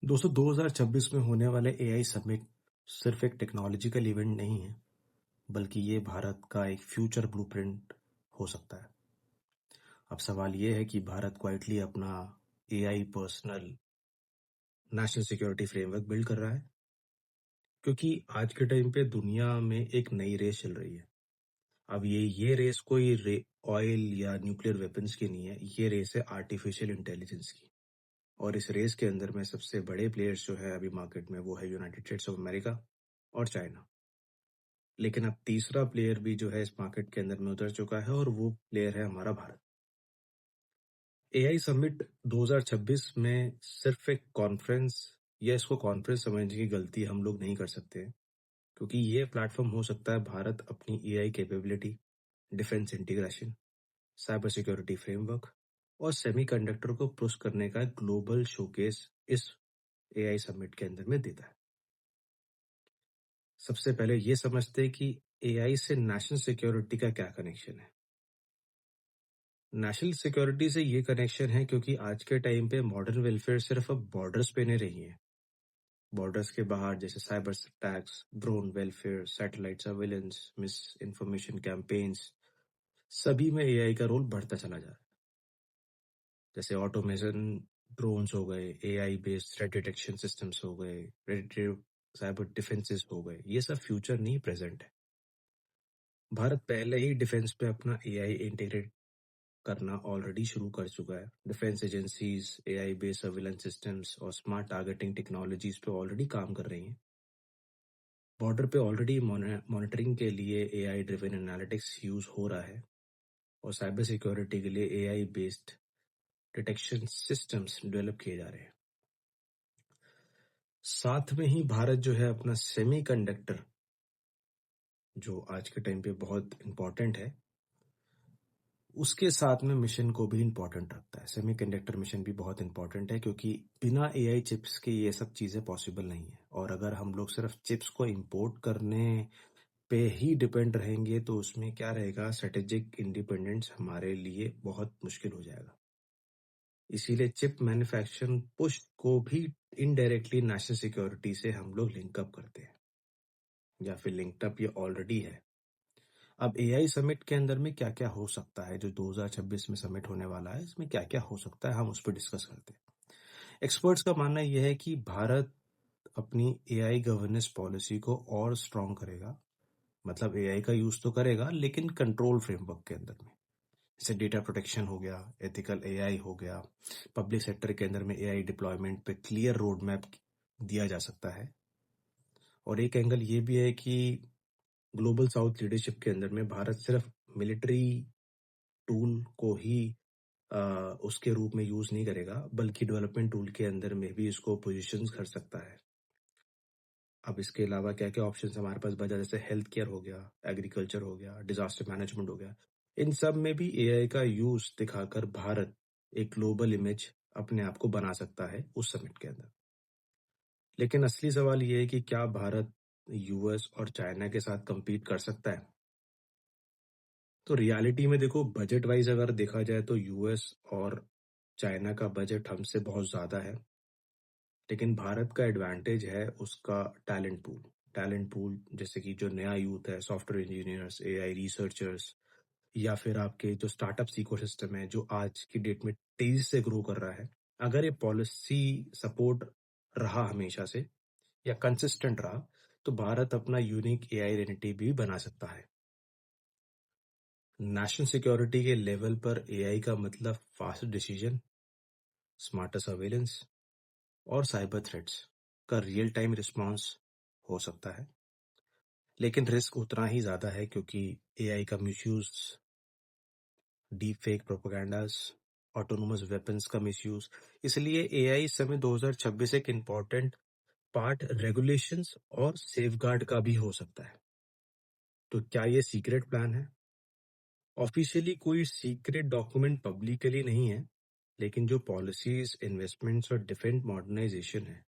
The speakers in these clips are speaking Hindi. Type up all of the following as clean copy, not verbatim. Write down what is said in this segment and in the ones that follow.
दोस्तों 2026 में होने वाले एआई समिट सिर्फ एक टेक्नोलॉजिकल इवेंट नहीं है, बल्कि ये भारत का एक फ्यूचर ब्लूप्रिंट हो सकता है। अब सवाल ये है कि भारत क्वाइटली अपना AI personal national security framework build कर रहा है, क्योंकि आज के टाइम पे दुनिया में एक नई रेस चल रही है। अब ये रेस कोई ऑयल या न्यूक्लियर वेपन्स की नहीं है, ये रेस है आर्टिफिशियल इंटेलिजेंस की। और इस रेस के अंदर में सबसे बड़े प्लेयर्स जो है अभी मार्केट में वो है यूनाइटेड स्टेट्स ऑफ अमेरिका और चाइना। लेकिन अब तीसरा प्लेयर भी जो है इस मार्केट के अंदर में उतर चुका है और वो प्लेयर है हमारा भारत। एआई समिट 2026 में सिर्फ एक कॉन्फ्रेंस या इसको कॉन्फ्रेंस समझने की गलती हम लोग नहीं कर सकते हैं, क्योंकि ये प्लेटफॉर्म हो सकता है भारत अपनी AI capability, defence integration, cyber security framework और सेमीकंडक्टर को पुश करने का ग्लोबल शोकेस इस एआई समिट के अंदर में देता है। सबसे पहले ये समझते हैं कि एआई से नेशनल सिक्योरिटी का क्या कनेक्शन है। नेशनल सिक्योरिटी से ये कनेक्शन है क्योंकि आज के टाइम पे मॉडर्न वेलफेयर सिर्फ अब बॉर्डर्स पे नहीं रही है। बॉर्डर्स के बाहर जैसे cyber attacks, drone welfare, satellite surveillance, miss information campaigns, सभी में एआई का रोल बढ़ता चला जा रहा है। जैसे ऑटोमेशन ड्रोन्स हो गए, AI based threat detection systems हो गए, प्रेडिक्टिव साइबर डिफेंसेस हो गए, ये सब फ्यूचर नहीं प्रेजेंट है। भारत पहले ही डिफेंस पे अपना एआई इंटीग्रेट करना ऑलरेडी शुरू कर चुका है। Defence agencies AI based surveillance systems और स्मार्ट टारगेटिंग टेक्नोलॉजीज पे ऑलरेडी काम कर रही हैं। बॉर्डर पे ऑलरेडी मॉनिटरिंग के लिए एआई ड्रिवन एनालिटिक्स यूज हो रहा है और साइबर सिक्योरिटी के लिए AI based detection systems develop किए जा रहे हैं। साथ में ही भारत जो है अपना सेमीकंडक्टर, जो आज के टाइम पे बहुत इंपॉर्टेंट है, उसके साथ में मिशन को भी इम्पोर्टेंट रखता है। सेमीकंडक्टर मिशन भी बहुत इंपॉर्टेंट है, क्योंकि बिना एआई चिप्स के ये सब चीज़ें पॉसिबल नहीं है। और अगर हम लोग सिर्फ चिप्स को इंपोर्ट करने पे ही डिपेंड रहेंगे तो उसमें क्या रहेगा, स्ट्रेटेजिक इंडिपेंडेंस हमारे लिए बहुत मुश्किल हो जाएगा। इसीलिए चिप मैन्युफैक्चरिंग पुश को भी इनडायरेक्टली नेशनल सिक्योरिटी से हम लोग लिंकअप करते हैं, या फिर लिंकअप ये ऑलरेडी है। अब एआई समिट के अंदर में क्या क्या हो सकता है, जो 2026 में समिट होने वाला है, इसमें क्या क्या हो सकता है, हम उस पर डिस्कस करते हैं। एक्सपर्ट्स का मानना यह है कि भारत अपनी एआई गवर्नेंस पॉलिसी को और स्ट्रॉन्ग करेगा। मतलब एआई का यूज तो करेगा, लेकिन कंट्रोल फ्रेमवर्क के अंदर में, जैसे डेटा प्रोटेक्शन हो गया, एथिकल एआई हो गया। पब्लिक सेक्टर के अंदर में एआई डिप्लॉयमेंट पे क्लियर रोड मैप दिया जा सकता है। और एक एंगल ये भी है कि ग्लोबल साउथ लीडरशिप के अंदर में भारत सिर्फ मिलिट्री टूल को ही उसके रूप में यूज नहीं करेगा, बल्कि डेवलपमेंट टूल के अंदर में भी इसको पोजीशंस कर सकता है। अब इसके अलावा क्या क्या ऑप्शंस हमारे पास बचा, जैसे हेल्थ केयर हो गया, एग्रीकल्चर हो गया, डिजास्टर मैनेजमेंट हो गया। इन सब में भी एआई का यूज दिखाकर भारत एक ग्लोबल इमेज अपने आप को बना सकता है उस समिट के अंदर। लेकिन असली सवाल ये है कि क्या भारत यूएस और चाइना के साथ compete कर सकता है। तो रियलिटी में देखो, बजट वाइज अगर देखा जाए तो यूएस और चाइना का बजट हमसे बहुत ज्यादा है, लेकिन भारत का एडवांटेज है उसका टैलेंट पूल जैसे कि जो नया यूथ है, सॉफ्टवेयर इंजीनियर्स, एआई रिसर्चर्स, या फिर आपके जो स्टार्टअप्स इकोसिस्टम है, जो आज की डेट में तेजी से ग्रो कर रहा है। अगर ये पॉलिसी सपोर्ट रहा हमेशा से, या कंसिस्टेंट रहा, तो भारत अपना यूनिक एआई आइडेंटिटी भी बना सकता है। नेशनल सिक्योरिटी के लेवल पर एआई का मतलब फास्ट डिसीजन, स्मार्टर सर्वेलेंस और साइबर थ्रेट्स का रियल टाइम रिस्पॉन्स हो सकता है। लेकिन रिस्क उतना ही ज्यादा है, क्योंकि एआई का misuse, deep fake propagandas, autonomous weapons का मिसयूज। इसलिए एआई इस समय 2026 एक इम्पॉर्टेंट पार्ट रेगुलेशंस और सेफगार्ड का भी हो सकता है। तो क्या ये सीक्रेट प्लान है? ऑफिशियली कोई सीक्रेट डॉक्यूमेंट पब्लिकली नहीं है, लेकिन जो पॉलिसीज, इन्वेस्टमेंट्स और डिफेंस मॉडर्नाइजेशन है,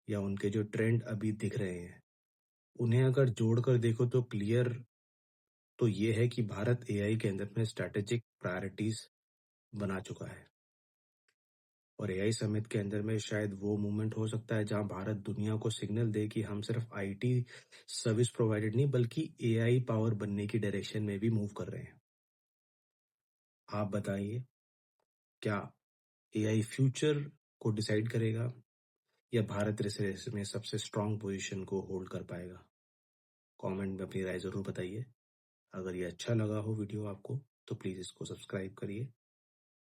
या उनके जो ट्रेंड अभी दिख रहे हैं, उन्हें अगर जोड़कर देखो तो क्लियर तो ये है कि भारत एआई के अंदर में स्ट्रैटेजिक प्रायोरिटीज बना चुका है। और एआई समिट के अंदर में शायद वो मूवमेंट हो सकता है जहां भारत दुनिया को सिग्नल दे कि हम सिर्फ आईटी सर्विस प्रोवाइडेड नहीं बल्कि एआई पावर बनने की डायरेक्शन में भी मूव कर रहे हैं। आप बताइए, क्या एआई फ्यूचर को डिसाइड करेगा या भारत इस रेस में सबसे स्ट्रांग पोजीशन को होल्ड कर पाएगा? कमेंट में अपनी राय ज़रूर बताइए। अगर ये अच्छा लगा हो वीडियो आपको तो प्लीज़ इसको सब्सक्राइब करिए।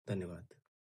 धन्यवाद।